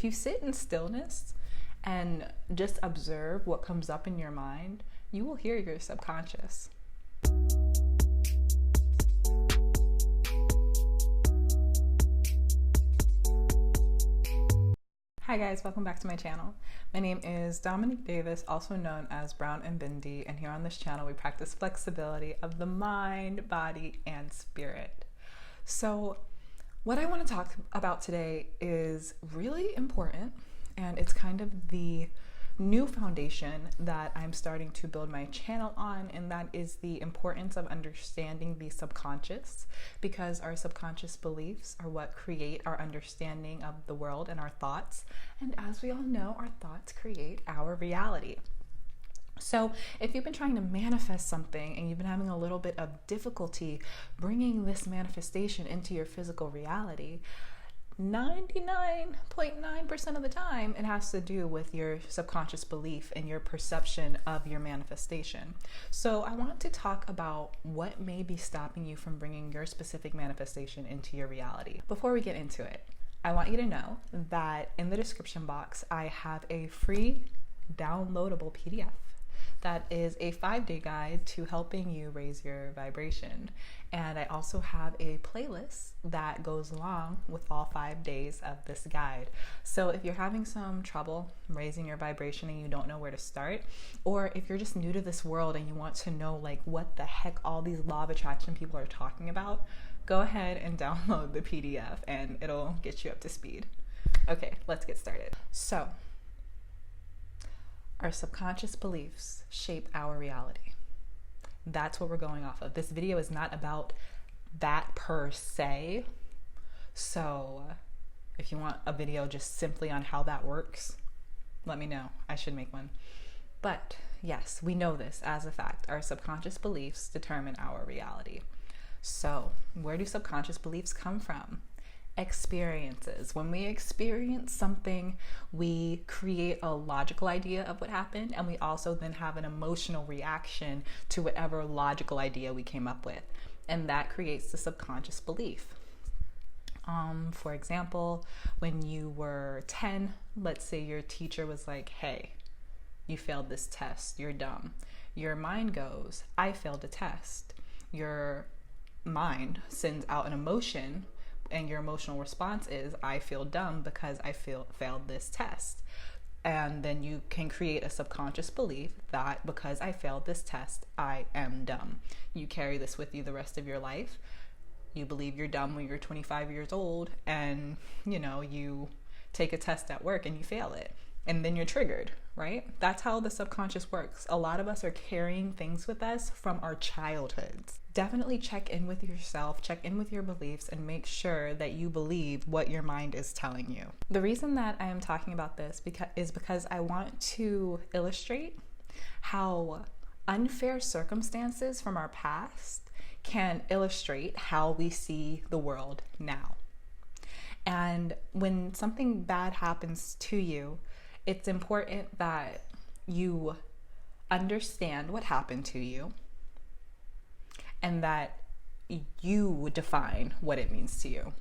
you sit in stillness and just observe what comes up in your mind, you will hear your subconscious. Hi guys, welcome back to my channel. My name is Dominique Davis, also known as Brown and Bindi, and here on this channel we practice flexibility of the mind, body, and spirit. So what I want to talk about today is really important, and it's kind of the new foundation that I'm starting to build my channel on, and that is the importance of understanding the subconscious, because our subconscious beliefs are what create our understanding of the world and our thoughts. And as we all know, our thoughts create our reality. So if you've been trying to manifest something and you've been having a little bit of difficulty bringing this manifestation into your physical reality, 99.9% of the time, it has to do with your subconscious belief and your perception of your manifestation. So I want to talk about what may be stopping you from bringing your specific manifestation into your reality. Before we get into it, I want you to know that in the description box, I have a free downloadable PDF that is a 5-day guide to helping you raise your vibration. And I also have a playlist that goes along with all 5 days of this guide. So if you're having some trouble raising your vibration and you don't know where to start, or if you're just new to this world and you want to know like what the heck all these law of attraction people are talking about, go ahead and download the PDF and it'll get you up to speed. Okay, let's get started. So, our subconscious beliefs shape our reality. That's what we're going off of. This video is not about that per se. So if you want a video just simply on how that works, let me know. I should make one. But yes, we know this as a fact. Our subconscious beliefs determine our reality. So where do subconscious beliefs come from? Experiences. When we experience something, we create a logical idea of what happened, and we also then have an emotional reaction to whatever logical idea we came up with, and that creates the subconscious belief. For example, when you were 10, let's say your teacher was like, hey, you failed this test, you're dumb. Your mind goes, I failed a test. Your mind sends out an emotion, and your emotional response is, I feel dumb because I failed this test. And then you can create a subconscious belief that because I failed this test, I am dumb. You carry this with you the rest of your life. You believe you're dumb when you're 25 years old, and you take a test at work and you fail it. And then you're triggered, right? That's how the subconscious works. A lot of us are carrying things with us from our childhoods. Definitely check in with yourself, check in with your beliefs, and make sure that you believe what your mind is telling you. The reason that I am talking about this is because I want to illustrate how unfair circumstances from our past can illustrate how we see the world now. And when something bad happens to you, it's important that you understand what happened to you and that you define what it means to you.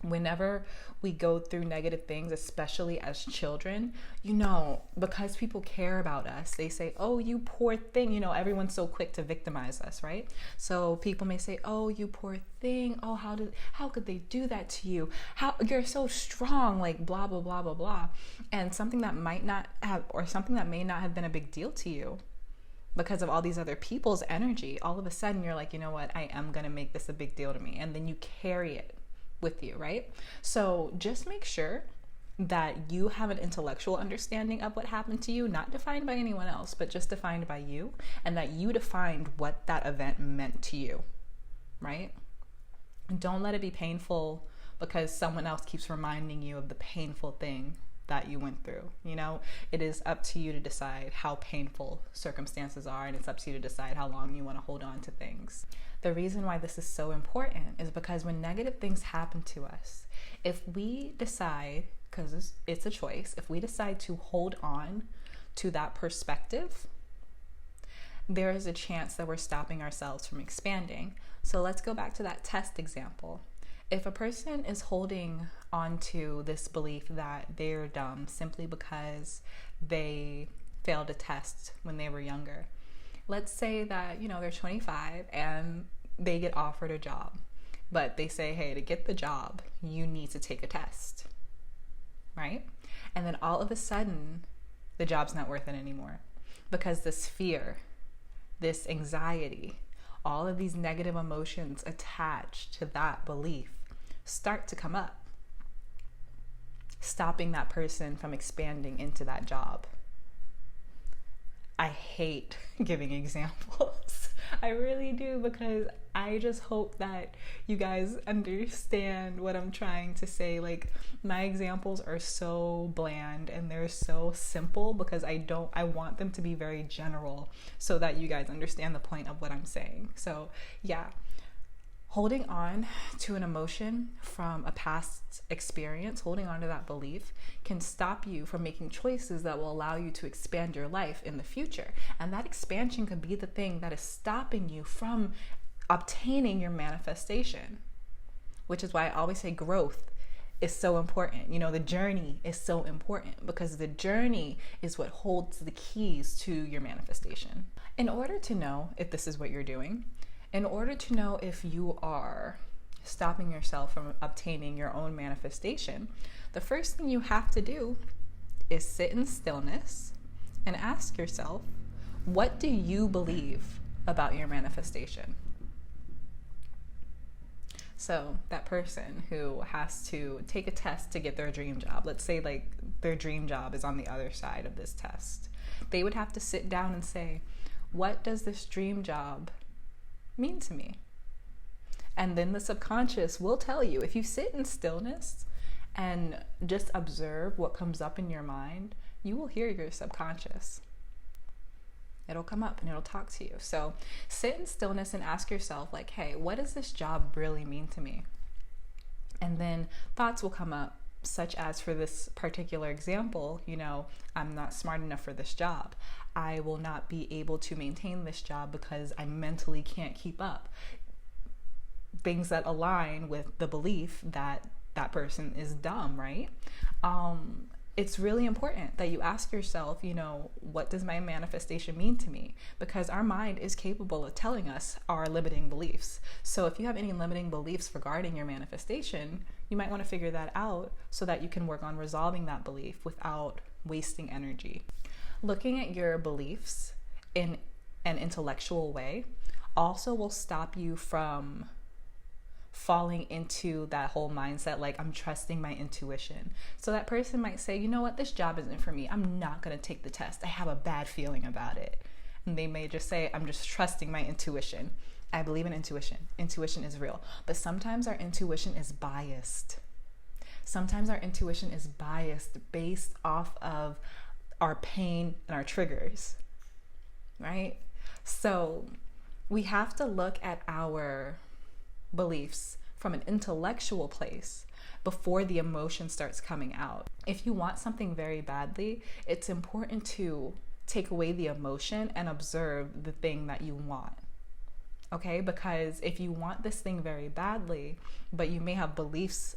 Whenever we go through negative things, especially as children, because people care about us, they say, oh, you poor thing. Everyone's so quick to victimize us, right? So people may say, oh, you poor thing. Oh, how could they do that to you? How you're so strong, like blah, blah, blah, blah, blah. And something that may not have been a big deal to you, because of all these other people's energy, all of a sudden you're like, you know what? I am going to make this a big deal to me. And then you carry it with you, right? So just make sure that you have an intellectual understanding of what happened to you, not defined by anyone else, but just defined by you, and that you defined what that event meant to you, right? Don't let it be painful because someone else keeps reminding you of the painful thing that you went through. It is up to you to decide how painful circumstances are, and it's up to you to decide how long you want to hold on to things. The reason why this is so important is because when negative things happen to us, if we decide, because it's a choice, if we decide to hold on to that perspective, there is a chance that we're stopping ourselves from expanding. So let's go back to that test example. If a person is holding onto this belief that they're dumb simply because they failed a test when they were younger, let's say that, they're 25 and they get offered a job, but they say, hey, to get the job, you need to take a test, right? And then all of a sudden, the job's not worth it anymore because this fear, this anxiety, all of these negative emotions attached to that belief start to come up, stopping that person from expanding into that job. I hate giving examples. I really do, because I just hope that you guys understand what I'm trying to say. Like, my examples are so bland and they're so simple because I want them to be very general so that you guys understand the point of what I'm saying. So yeah, holding on to an emotion from a past experience, holding on to that belief can stop you from making choices that will allow you to expand your life in the future. And that expansion could be the thing that is stopping you from obtaining your manifestation, which is why I always say growth is so important. The journey is so important because the journey is what holds the keys to your manifestation. In order to know if this is what you're doing, in order to know if you are stopping yourself from obtaining your own manifestation, the first thing you have to do is sit in stillness and ask yourself, what do you believe about your manifestation? So that person who has to take a test to get their dream job, let's say like their dream job is on the other side of this test, they would have to sit down and say, what does this dream job mean to me? And then the subconscious will tell you. If you sit in stillness and just observe what comes up in your mind, you will hear your subconscious. It'll come up and it'll talk to you. So sit in stillness and ask yourself, like, hey, what does this job really mean to me? And then thoughts will come up, such as for this particular example, I'm not smart enough for this job. I will not be able to maintain this job because I mentally can't keep up. Things that align with the belief that that person is dumb, right? It's really important that you ask yourself, what does my manifestation mean to me? Because our mind is capable of telling us our limiting beliefs. So if you have any limiting beliefs regarding your manifestation, you might want to figure that out so that you can work on resolving that belief without wasting energy. Looking at your beliefs in an intellectual way also will stop you from falling into that whole mindset, like I'm trusting my intuition. So that person might say, you know what, this job isn't for me. I'm not going to take the test. I have a bad feeling about it. And they may just say, I'm just trusting my intuition. I believe in intuition. Intuition is real. But sometimes our intuition is biased. Sometimes our intuition is biased based off of our pain and our triggers, right? So we have to look at our beliefs from an intellectual place before the emotion starts coming out. If you want something very badly, it's important to take away the emotion and observe the thing that you want. Okay? Because if you want this thing very badly, but you may have beliefs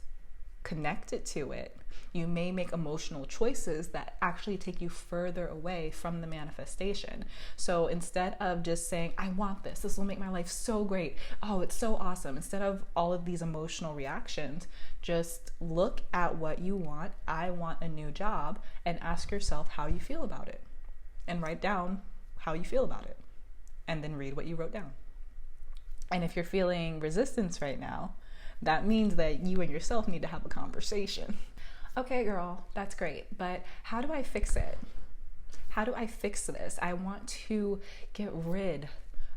connected to it, you may make emotional choices that actually take you further away from the manifestation. So instead of just saying, I want this will make my life so great, oh, it's so awesome, instead of all of these emotional reactions, just look at what you want. I want a new job, and ask yourself how you feel about it, and write down how you feel about it, and then read what you wrote down. And if you're feeling resistance right now, that means that you and yourself need to have a conversation. Okay, girl, that's great, but how do I fix it? How do I fix this? I want to get rid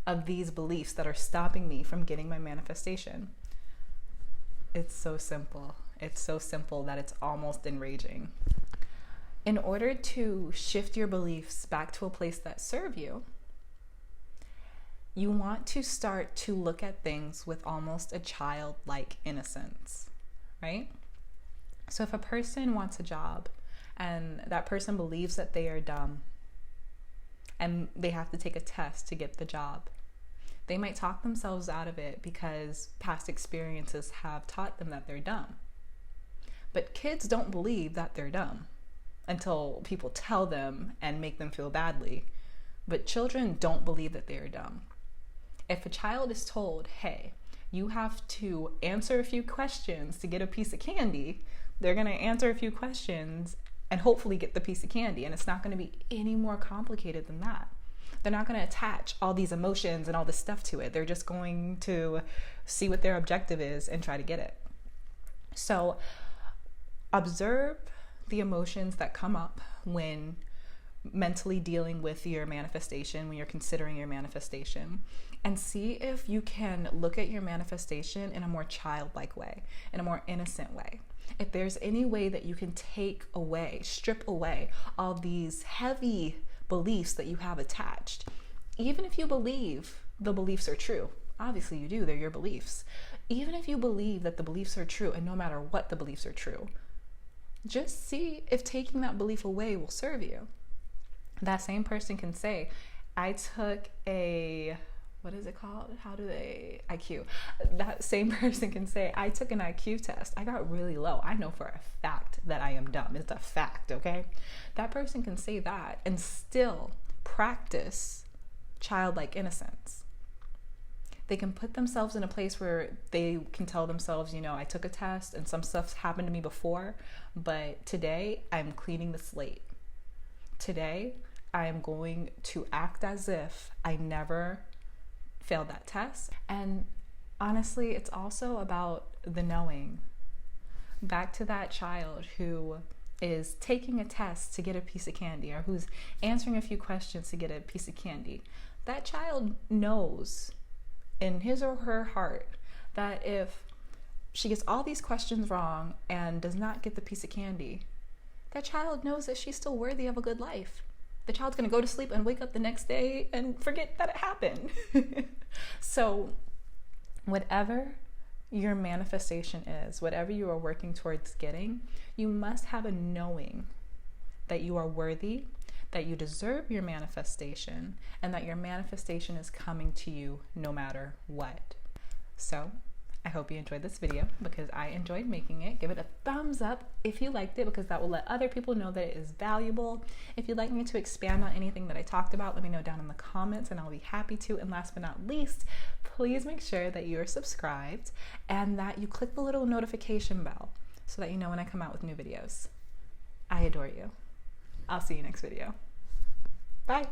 of these beliefs that are stopping me from getting my manifestation. It's so simple. It's so simple that it's almost enraging. In order to shift your beliefs back to a place that serve you, you want to start to look at things with almost a childlike innocence, right? So if a person wants a job and that person believes that they are dumb and they have to take a test to get the job, They might talk themselves out of it because past experiences have taught them that they're dumb. But kids don't believe that they're dumb until people tell them and make them feel badly. But children don't believe that they're dumb. If a child is told, hey, you have to answer a few questions to get a piece of candy, they're going to answer a few questions and hopefully get the piece of candy. And it's not going to be any more complicated than that. They're not going to attach all these emotions and all this stuff to it. They're just going to see what their objective is and try to get it. So observe the emotions that come up when mentally dealing with your manifestation, when you're considering your manifestation, and see if you can look at your manifestation in a more childlike way, in a more innocent way. If there's any way that you can take away, strip away all these heavy beliefs that you have attached, even if you believe the beliefs are true. Obviously you do, they're your beliefs. Even if you believe that the beliefs are true, and no matter what the beliefs are true, just see if taking that belief away will serve you. That same person can say, I took a, what is it called? IQ. That same person can say, I took an IQ test. I got really low. I know for a fact that I am dumb. It's a fact, okay? That person can say that and still practice childlike innocence. They can put themselves in a place where they can tell themselves, I took a test and some stuff's happened to me before, but today I'm cleaning the slate. Today, I am going to act as if I never failed that test. And honestly, it's also about the knowing. Back to that child who is taking a test to get a piece of candy, or who's answering a few questions to get a piece of candy. That child knows in his or her heart that if she gets all these questions wrong and does not get the piece of candy, that child knows that she's still worthy of a good life. The child's going to go to sleep and wake up the next day and forget that it happened. So whatever your manifestation is, whatever you are working towards getting, you must have a knowing that you are worthy, that you deserve your manifestation, and that your manifestation is coming to you no matter what. So I hope you enjoyed this video, because I enjoyed making it. Give it a thumbs up if you liked it, because that will let other people know that it is valuable. If you'd like me to expand on anything that I talked about, let me know down in the comments and I'll be happy to. And last but not least, please make sure that you are subscribed and that you click the little notification bell so that you know when I come out with new videos. I adore you. I'll see you next video. Bye.